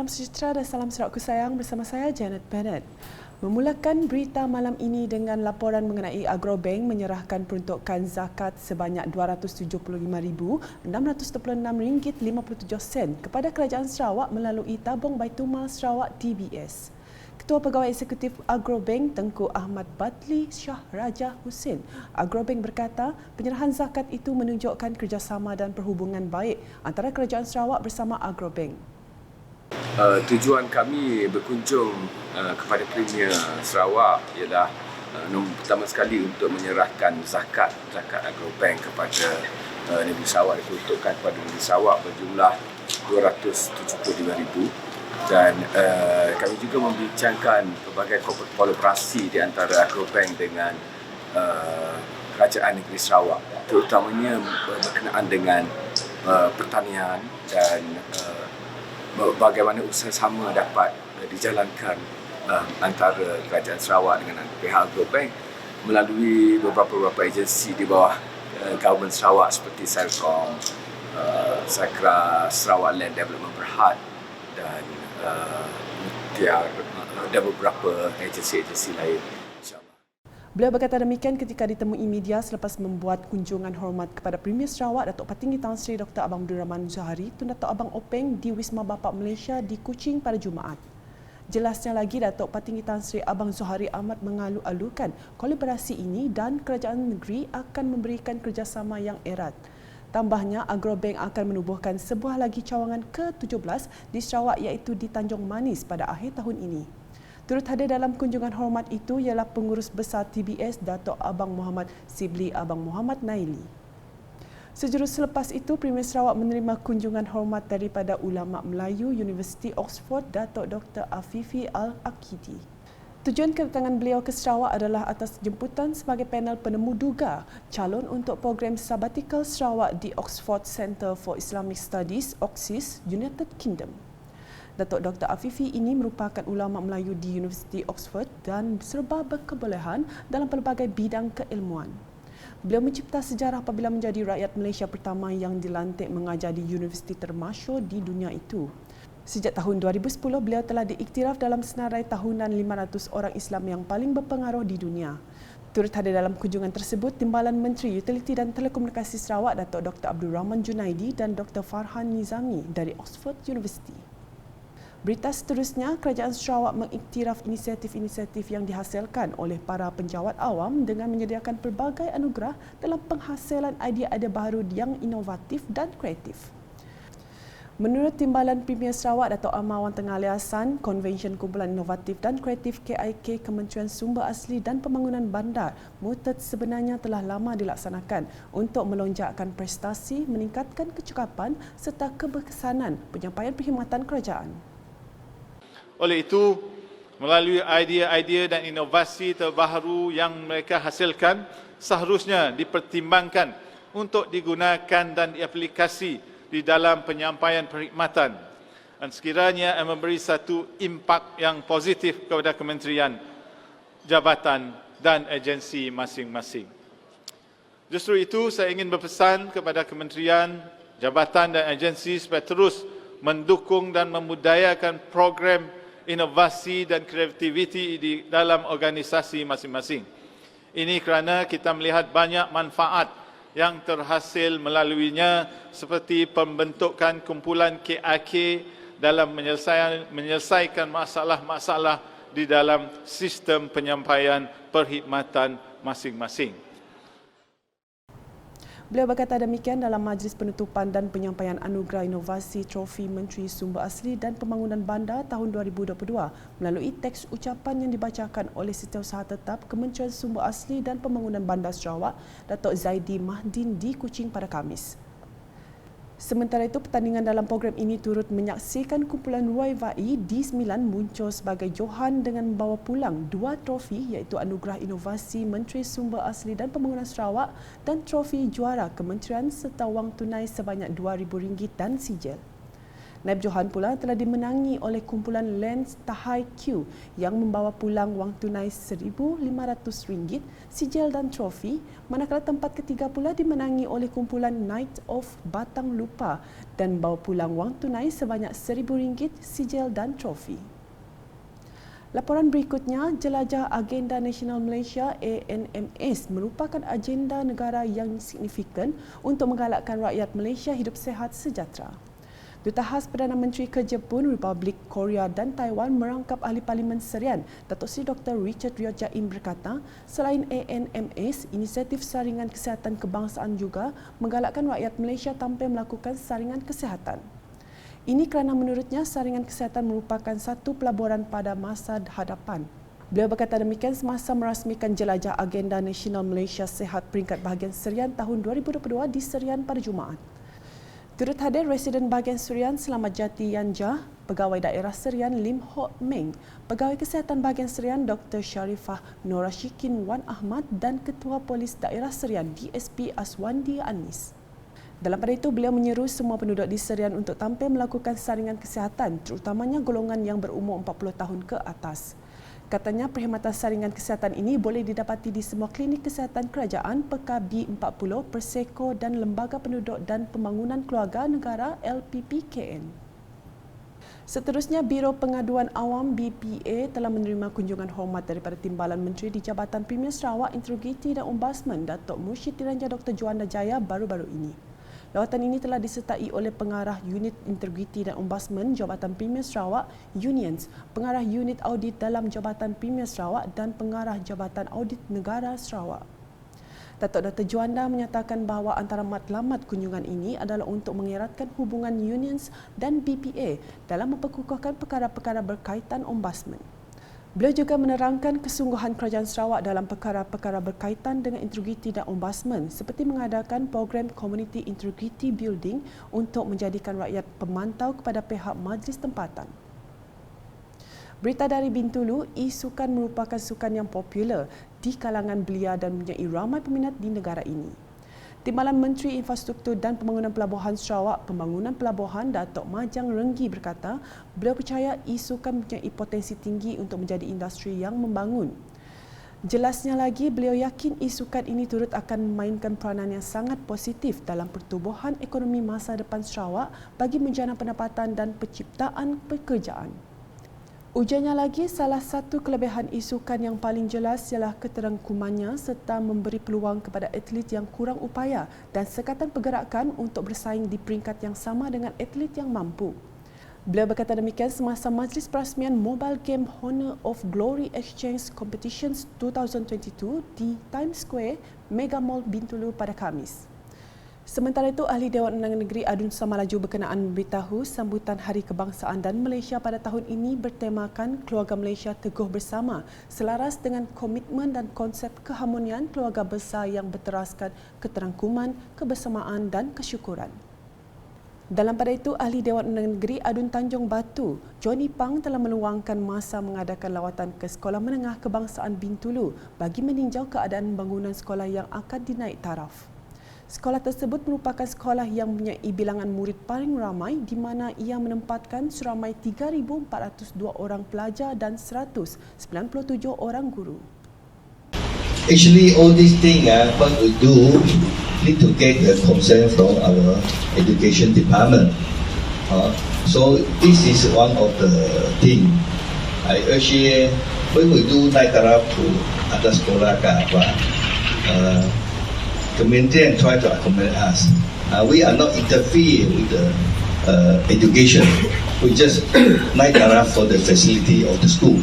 Salam sejahtera dan salam serakku sayang bersama saya Janet Bennett. Memulakan berita malam ini dengan laporan mengenai Agrobank menyerahkan peruntukan zakat sebanyak RM275,626.57 kepada Kerajaan Sarawak melalui tabung Baitulmal Sarawak TBS. Ketua Pegawai Eksekutif Agrobank Tengku Ahmad Badli Shah Raja Hussein, Agrobank berkata penyerahan zakat itu menunjukkan kerjasama dan perhubungan baik antara Kerajaan Sarawak bersama Agrobank. Tujuan kami berkunjung kepada Premier Sarawak ialah pertama sekali untuk menyerahkan zakat Agrobank kepada negeri Sarawak, diperuntukkan kepada negeri Sarawak berjumlah RM275,000 dan kami juga membincangkan pelbagai kolaborasi di antara Agrobank dengan Kerajaan Negeri Sarawak, terutamanya berkenaan dengan pertanian dan bagaimana usaha sama dapat dijalankan antara Kerajaan Sarawak dengan pihak Agrobank melalui beberapa agensi di bawah Government Sarawak seperti Selcom, Sakra Sarawak Land Development Berhad dan beberapa agensi lain. Beliau berkata demikian ketika ditemui media selepas membuat kunjungan hormat kepada Premier Sarawak Datuk Patinggi Tan Sri Dr. Abang Abdul Rahman Zuhari Tun Datuk Abang Openg di Wisma Bapak Malaysia di Kuching pada Jumaat. Jelasnya lagi, Datuk Patinggi Tan Sri Abang Zuhari amat mengalu-alukan kolaborasi ini dan kerajaan negeri akan memberikan kerjasama yang erat. Tambahnya, Agrobank akan menubuhkan sebuah lagi cawangan ke-17 di Sarawak iaitu di Tanjung Manis pada akhir tahun ini. Turut hadir dalam kunjungan hormat itu ialah Pengurus Besar TBS Datuk Abang Muhammad Sibli Abang Muhammad Naili. Sejurus selepas itu, Premier Sarawak menerima kunjungan hormat daripada Ulama Melayu Universiti Oxford Datuk Dr. Afifi Al-Aqidi. Tujuan kedatangan beliau ke Sarawak adalah atas jemputan sebagai panel penemu duga calon untuk program sabbatical Sarawak di Oxford Centre for Islamic Studies (OXIS), United Kingdom. Datuk Dr. Afifi ini merupakan ulama Melayu di Universiti Oxford dan serba berkebolehan dalam pelbagai bidang keilmuan. Beliau mencipta sejarah apabila menjadi rakyat Malaysia pertama yang dilantik mengajar di universiti termasyhur di dunia itu. Sejak tahun 2010, beliau telah diiktiraf dalam senarai tahunan 500 orang Islam yang paling berpengaruh di dunia. Turut hadir dalam kunjungan tersebut Timbalan Menteri Utiliti dan Telekomunikasi Sarawak Datuk Dr. Abdul Rahman Junaidi dan Dr. Farhan Nizami dari Oxford University. Berita seterusnya, Kerajaan Sarawak mengiktiraf inisiatif-inisiatif yang dihasilkan oleh para penjawat awam dengan menyediakan pelbagai anugerah dalam penghasilan idea-idea baru yang inovatif dan kreatif. Menurut Timbalan Premier Sarawak Datuk Amawan Tengah Aliasan, Konvensyen Kumpulan Inovatif dan Kreatif KIK Kementerian Sumber Asli dan Pembangunan Bandar MUTAD sebenarnya telah lama dilaksanakan untuk melonjakkan prestasi, meningkatkan kecekapan serta keberkesanan penyampaian perkhidmatan kerajaan. Oleh itu, melalui idea-idea dan inovasi terbaru yang mereka hasilkan, seharusnya dipertimbangkan untuk digunakan dan diaplikasi di dalam penyampaian perkhidmatan dan sekiranya memberi satu impak yang positif kepada kementerian, jabatan dan agensi masing-masing. Justru itu, saya ingin berpesan kepada kementerian, jabatan dan agensi supaya terus mendukung dan memudayakan program inovasi dan kreativiti di dalam organisasi masing-masing. Ini kerana kita melihat banyak manfaat yang terhasil melaluinya seperti pembentukan kumpulan KIK dalam menyelesaikan masalah-masalah di dalam sistem penyampaian perkhidmatan masing-masing. Beliau berkata demikian dalam majlis penutupan dan penyampaian anugerah inovasi Trofi Menteri Sumber Asli dan Pembangunan Bandar tahun 2022 melalui teks ucapan yang dibacakan oleh Setiausaha Tetap Kementerian Sumber Asli dan Pembangunan Bandar Sarawak Datuk Zaidi Mahdin di Kuching pada Khamis. Sementara itu, pertandingan dalam program ini turut menyaksikan kumpulan Roy Vai D9 muncul sebagai Johan dengan membawa pulang 2 trofi iaitu Anugerah Inovasi Menteri Sumber Asli dan Pembangunan Sarawak dan trofi juara kementerian serta wang tunai sebanyak RM2,000 dan sijil. Naib Johan pula telah dimenangi oleh kumpulan Lens Tahai Q yang membawa pulang wang tunai RM1,500, sijil dan trofi, manakala tempat ketiga pula dimenangi oleh kumpulan Night of Batang Lupa dan bawa pulang wang tunai sebanyak RM1,000, sijil dan trofi. Laporan berikutnya, Jelajah Agenda Nasional Malaysia ANMS merupakan agenda negara yang signifikan untuk menggalakkan rakyat Malaysia hidup sihat sejahtera. Duta Khas Perdana Menteri ke Jepun, Republik Korea dan Taiwan merangkap Ahli Parlimen Serian, Datuk Seri Dr. Richard Riyad Jaim berkata, selain ANMS, inisiatif saringan kesihatan kebangsaan juga menggalakkan rakyat Malaysia tampil melakukan saringan kesihatan. Ini kerana menurutnya saringan kesihatan merupakan satu pelaburan pada masa hadapan. Beliau berkata demikian semasa merasmikan Jelajah Agenda Nasional Malaysia Sihat peringkat bahagian Serian tahun 2022 di Serian pada Jumaat. Turut hadir Residen Bahagian Serian Selamat Jati Yanjah, Pegawai Daerah Serian Lim Hock Meng, Pegawai Kesihatan Bahagian Serian Dr. Sharifah Norashikin Wan Ahmad dan Ketua Polis Daerah Serian DSP Aswandi Anis. Dalam pada itu, beliau menyeru semua penduduk di Serian untuk tampil melakukan saringan kesihatan, terutamanya golongan yang berumur 40 tahun ke atas. Katanya perkhidmatan saringan kesihatan ini boleh didapati di semua klinik kesihatan kerajaan, PKB40, Perseko dan Lembaga Penduduk dan Pembangunan Keluarga Negara LPPKN. Seterusnya, Biro Pengaduan Awam BPA telah menerima kunjungan hormat daripada Timbalan Menteri di Jabatan Premier Sarawak, Integriti dan Ombudsman Datuk Mursyid Diranja Dr. Juanda Jaya baru-baru ini. Lawatan ini telah disertai oleh Pengarah Unit Integriti dan Ombudsman Jabatan Premier Sarawak, Unions, Pengarah Unit Audit dalam Jabatan Premier Sarawak dan Pengarah Jabatan Audit Negara Sarawak. Datuk Dr. Juanda menyatakan bahawa antara matlamat kunjungan ini adalah untuk mengeratkan hubungan Unions dan BPA dalam memperkukuhkan perkara-perkara berkaitan Ombudsman. Beliau juga menerangkan kesungguhan Kerajaan Sarawak dalam perkara-perkara berkaitan dengan integriti dan ombudsman seperti mengadakan program Community Integrity Building untuk menjadikan rakyat pemantau kepada pihak majlis tempatan. Berita dari Bintulu, e-sukan merupakan sukan yang popular di kalangan belia dan mempunyai ramai peminat di negara ini. Timbalan Menteri Infrastruktur dan Pembangunan Pelabuhan Sarawak, Pembangunan Pelabuhan Datuk Majang Renggi berkata, beliau percaya e-sukan mempunyai potensi tinggi untuk menjadi industri yang membangun. Jelasnya lagi, beliau yakin e-sukan ini turut akan memainkan peranan yang sangat positif dalam pertubuhan ekonomi masa depan Sarawak bagi menjana pendapatan dan penciptaan pekerjaan. Ujarnya lagi, salah satu kelebihan e-sukan yang paling jelas ialah keterangkumannya serta memberi peluang kepada atlet yang kurang upaya dan sekatan pergerakan untuk bersaing di peringkat yang sama dengan atlet yang mampu. Beliau berkata demikian semasa majlis perasmian Mobile Game Honor of Glory Exchange Competitions 2022 di Times Square, Mega Mall Bintulu pada Khamis. Sementara itu, Ahli Dewan Undangan Negeri Adun Samalaju berkenaan memberitahu sambutan Hari Kebangsaan dan Malaysia pada tahun ini bertemakan Keluarga Malaysia Teguh Bersama selaras dengan komitmen dan konsep keharmonian keluarga besar yang berteraskan keterangkuman, kebersamaan dan kesyukuran. Dalam pada itu, Ahli Dewan Undangan Negeri Adun Tanjung Batu, Johnny Pang telah meluangkan masa mengadakan lawatan ke Sekolah Menengah Kebangsaan Bintulu bagi meninjau keadaan bangunan sekolah yang akan dinaik taraf. Sekolah tersebut merupakan sekolah yang mempunyai bilangan murid paling ramai di mana ia menempatkan seramai 3,402 orang pelajar dan 197 orang guru. Actually, all these things, what we do, need to get the consent from our education department. So this is one of the things. I actually, when we do naik taraf to ada sekolah ke apa, Kementerian try to accommodate us. We are not interfere with the education. We just naik taraf for the facility of the school.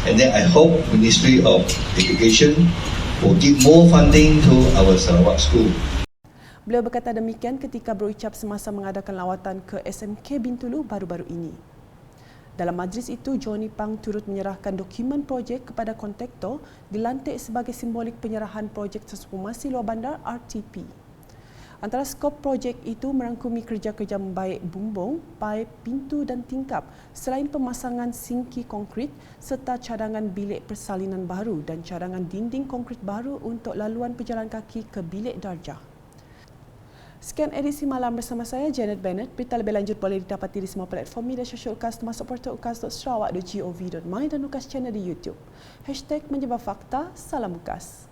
And then I hope Ministry of Education will give more funding to our Sarawak school. Beliau berkata demikian ketika berucap semasa mengadakan lawatan ke SMK Bintulu baru-baru ini. Dalam majlis itu, Johnny Pang turut menyerahkan dokumen projek kepada kontraktor dilantik sebagai simbolik penyerahan projek transformasi luar bandar RTP. Antara skop projek itu merangkumi kerja-kerja membaik bumbung, paip, pintu dan tingkap selain pemasangan singki konkrit serta cadangan bilik persalinan baru dan cadangan dinding konkrit baru untuk laluan pejalan kaki ke bilik darjah. Sekian edisi malam bersama saya, Janet Bennett. Berita lebih lanjut boleh didapati di semua platform media sosial UKAS termasuk portal ukas.sarawak.gov.my dan UKAS channel di YouTube. #menjebak fakta, salam UKAS.